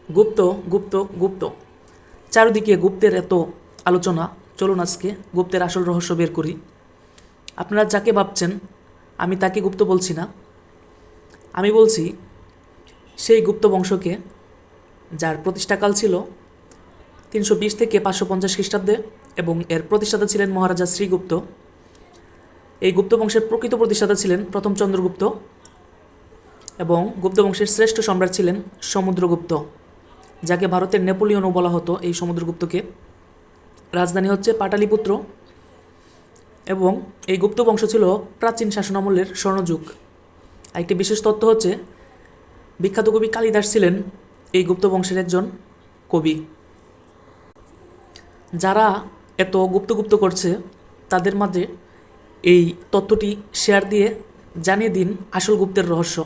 গুপ্ত গুপ্ত গুপ্ত চারিদিকে গুপ্তের এত আলোচনা। চলুন আজকে গুপ্তের আসল রহস্য বের করি। আপনারা যাকে ভাবছেন আমি তাকে গুপ্ত বলছি না, আমি বলছি সেই গুপ্ত বংশকে, যার প্রতিষ্ঠাকাল ছিল 320 থেকে 550 খ্রিস্টাব্দে এবং এর প্রতিষ্ঠাতা ছিলেন মহারাজা শ্রীগুপ্ত। এই গুপ্ত বংশের প্রকৃত প্রতিষ্ঠাতা ছিলেন প্রথম চন্দ্রগুপ্ত এবং গুপ্ত বংশের শ্রেষ্ঠ সম্রাট ছিলেন সমুদ্রগুপ্ত, যাকে ভারতের নেপোলিয়নও বলা হতো। এই সমুদ্রগুপ্তকে রাজধানী হচ্ছে পাটালিপুত্র এবং এই গুপ্ত বংশ ছিল প্রাচীন শাসনামলের স্বর্ণযুগ। একটি বিশেষ তথ্য হচ্ছে বিখ্যাত কবি কালিদাস ছিলেন এই গুপ্ত বংশের একজন কবি। যারা এত গুপ্ত করছে তাদের মাঝে এই তথ্যটি শেয়ার দিয়ে জানিয়ে দিন আসল গুপ্তের রহস্য।